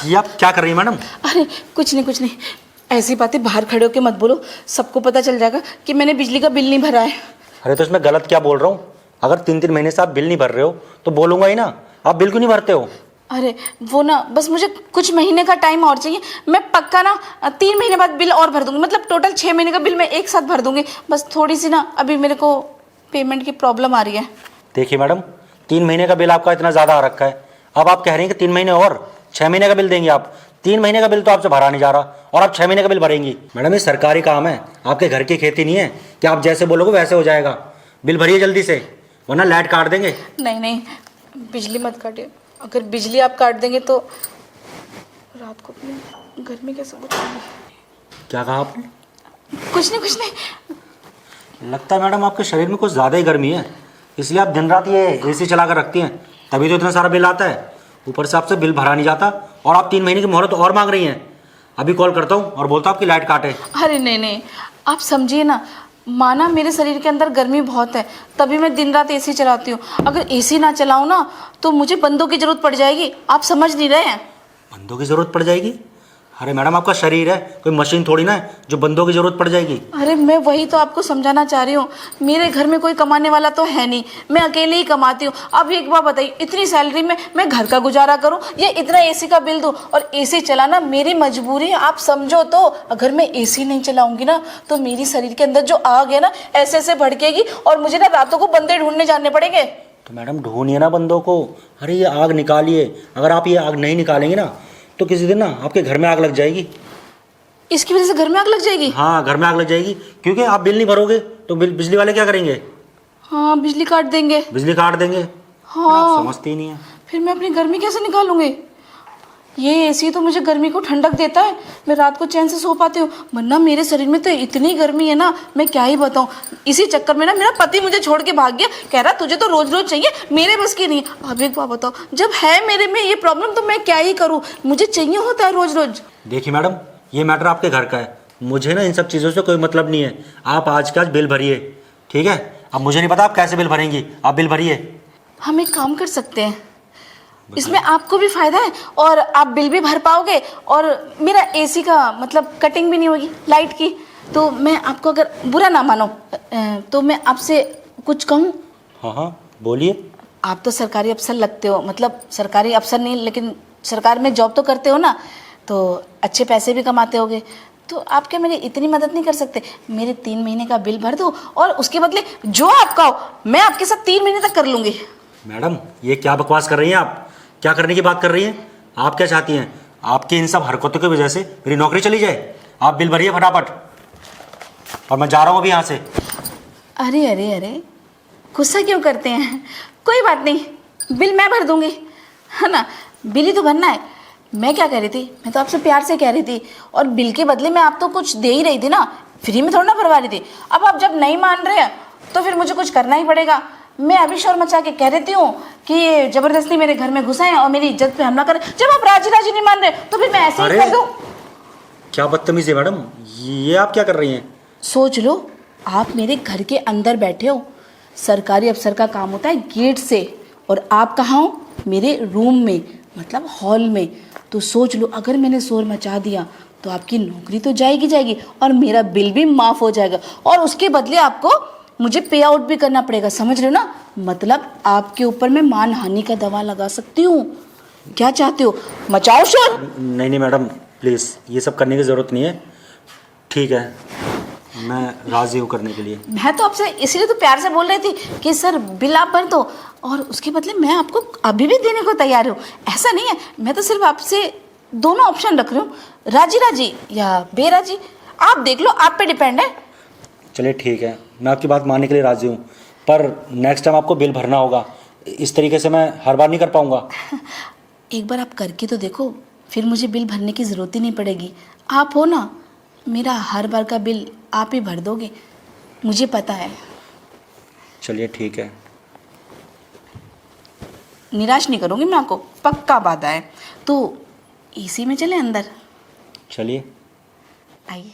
ये आप क्या कर रही हैं मैडम? अरे कुछ नहीं, ऐसी बातें बाहर खड़े होके मत बोलो, सबको पता चल जाएगा कि मैंने बिजली का बिल नहीं भरा है। अरे तो इसमें गलत क्या बोल रहा हूँ? अगर 3-3 महीने से आप बिल नहीं भर रहे हो तो बोलूँगा ही ना। आप बिल क्यों नहीं भरते हो? अरे वो ना, बस मुझे कुछ महीने का टाइम और चाहिए। मैं पक्का ना 3 महीने बाद बिल और भर दूंगी, मतलब टोटल 6 महीने का बिल मैं एक साथ भर दूंगी। बस थोड़ी सी ना अभी मेरे को पेमेंट की प्रॉब्लम आ रही है। देखिए मैडम, 3 महीने का बिल आपका इतना ज़्यादा आ रखा है, अब आप कह रही हैं कि 3 महीने और 6 महीने का बिल देंगे आप। 3 महीने का बिल तो आपसे भरा नहीं जा रहा और आप 6 महीने का बिल भरेंगी। मैडम ये सरकारी काम है, आपके घर की खेती नहीं है कि आप जैसे बोलोगे वैसे हो जाएगा। बिल भरिए जल्दी से, वरना लाइट काट देंगे। नहीं, बिजली मत काटिए। अगर बिजली आप काट देंगे तो रात को अपनी गर्मी कैसे बुझाएंगे? क्या कहा आपने? कुछ नहीं। लगता है मैडम आपके शरीर में कुछ ज़्यादा ही गर्मी है, इसलिए आप दिन रात ये एसी चला कर रखती हैं, तभी तो इतना सारा बिल आता है। ऊपर से आपसे बिल भरा नहीं जाता और आप 3 महीने की मोहलत और मांग रही हैं। अभी कॉल करता हूँ और बोलता हूँ आपकी लाइट काटे। अरे नहीं, आप समझिए ना, माना मेरे शरीर के अंदर गर्मी बहुत है, तभी मैं दिन रात एसी चलाती हूँ। अगर एसी ना चलाऊँ ना तो मुझे बंदों की जरूरत पड़ जाएगी। आप समझ नहीं रहे हैं। बंदों की ज़रूरत पड़ जाएगी? अरे मैडम आपका शरीर है, कोई मशीन थोड़ी ना है जो बंदों की ज़रूरत पड़ जाएगी। अरे मैं वही तो आपको समझाना चाह रही हूँ। मेरे घर में कोई कमाने वाला तो है नहीं, मैं अकेले ही कमाती हूँ। अब एक बात बताइए, इतनी सैलरी में मैं घर का गुजारा करूँ या इतना एसी का बिल दूँ? और एसी चलाना मेरी मजबूरी है, आप समझो तो। अगर मैं एसी नहीं चलाऊंगी ना तो मेरी शरीर के अंदर जो आग है ना ऐसे ऐसे भड़केगी और मुझे ना रातों को बंदे ढूंढने जाने पड़ेंगे। तो मैडम ढूंढिए ना बंदों को। अरे ये आग निकालिए, अगर आप ये आग नहीं निकालेंगे ना तो किसी दिन ना आपके घर में आग लग जाएगी। इसकी वजह से घर में आग लग जाएगी? हाँ, घर में आग लग जाएगी, क्योंकि आप बिल नहीं भरोगे तो बिजली वाले क्या करेंगे? हाँ, बिजली काट देंगे। बिजली काट देंगे। हाँ, आप समझती ही नहीं है। फिर मैं अपनी गर्मी कैसे निकालूंगी? ये एसी तो मुझे गर्मी को ठंडक देता है, मैं रात को चैन से सो पाती हूँ, वरना मेरे शरीर में तो इतनी गर्मी है ना, मैं क्या ही बताऊँ। इसी चक्कर में ना मेरा पति मुझे छोड़ के भाग गया, कह रहा तुझे तो रोज रोज चाहिए, मेरे बस की नहीं। अब एक बात बताओ, जब है मेरे में ये प्रॉब्लम तो मैं क्या ही करूँ, मुझे चाहिए होता है रोज रोज। देखिए मैडम, ये मैटर आपके घर का है, मुझे ना इन सब चीज़ों से कोई मतलब नहीं है। आप आज का आज बिल भरिए, ठीक है? अब मुझे नहीं पता आप कैसे बिल भरेंगी, आप बिल भरिए। हम एक काम कर सकते हैं, इसमें आपको भी फायदा है और आप बिल भी भर पाओगे और मेरा एसी का मतलब कटिंग भी नहीं होगी लाइट की। तो मैं आपको, अगर बुरा ना मानो तो मैं आपसे कुछ कहूँ? हाँ बोलिए। आप तो सरकारी अफसर लगते हो, मतलब सरकारी अफसर नहीं लेकिन सरकार में जॉब तो करते हो ना, तो अच्छे पैसे भी कमाते होगे। तो आप क्या मेरी इतनी मदद नहीं कर सकते? मेरे 3 महीने का बिल भर दो और उसके बदले जो आपका हो मैं आपके साथ 3 महीने तक कर लूँगी। मैडम ये क्या बकवास कर रही हैं आप? क्या करने की बात कर रही हैं? आप क्या चाहती हैं? आपकी इन सब हरकतों की वजह से मेरी नौकरी चली जाए? आप बिल भरिए फटाफट और मैं जा रहा हूँ अभी यहाँ से। अरे गुस्सा क्यों करते हैं? कोई बात नहीं, बिल मैं भर दूंगी, है ना? बिल ही तो भरना है। मैं क्या कह रही थी, मैं तो आपसे प्यार से कह रही थी और बिल के बदले में आप तो कुछ दे ही रही थी ना, फ्री में थोड़ा ना भरवा रही थी। अब आप जब नहीं मान रहे हैं तो फिर मुझे कुछ करना ही पड़ेगा। मैं अभी शोर मचा के कह देती हूँ कि ये जबरदस्ती मेरे घर में घुसाएं और मेरी इज्जत पे हमला करें। जब आप राजी नहीं मान रहे तो फिर मैं ऐसे ही कर दूँ। क्या बदतमीजी है मैडम, ये आप क्या कर रही हैं? सोच लो, आप मेरे घर के अंदर बैठे हो, सरकारी अफसर का काम होता है गेट से, और आप कहाँ हो? मेरे रूम में, मतलब हॉल में। तो सोच लो, अगर मैंने शोर मचा दिया तो आपकी नौकरी तो जाएगी और मेरा बिल भी माफ़ हो जाएगा और उसके बदले आपको मुझे पे आउट भी करना पड़ेगा। समझ रहे हो ना? मतलब आपके ऊपर मैं मानहानि का दावा लगा सकती हूँ। क्या चाहते हो, मचाओ शोर? नहीं मैडम प्लीज़, ये सब करने की ज़रूरत नहीं है। ठीक है, मैं राज़ी हूँ करने के लिए। मैं तो आपसे इसीलिए तो प्यार से बोल रही थी कि सर बिल आप भर दो और उसके बदले मैं आपको अभी भी देने को तैयार हूँ। ऐसा नहीं है, मैं तो सिर्फ आपसे दोनों ऑप्शन रख रही हूँ, राजी या बेराजी। आप देख लो, आप पे डिपेंड है। चलिए ठीक है, मैं आपकी बात मानने के लिए राज़ी हूँ, पर नेक्स्ट टाइम आपको बिल भरना होगा। इस तरीके से मैं हर बार नहीं कर पाऊँगा। एक बार आप करके तो देखो, फिर मुझे बिल भरने की ज़रूरत ही नहीं पड़ेगी। आप हो ना, मेरा हर बार का बिल आप ही भर दोगे, मुझे पता है। चलिए ठीक है। निराश नहीं करूँगी मैं आपको, पक्का वादा है। तो एसी में चले अंदर? चलिए आइए।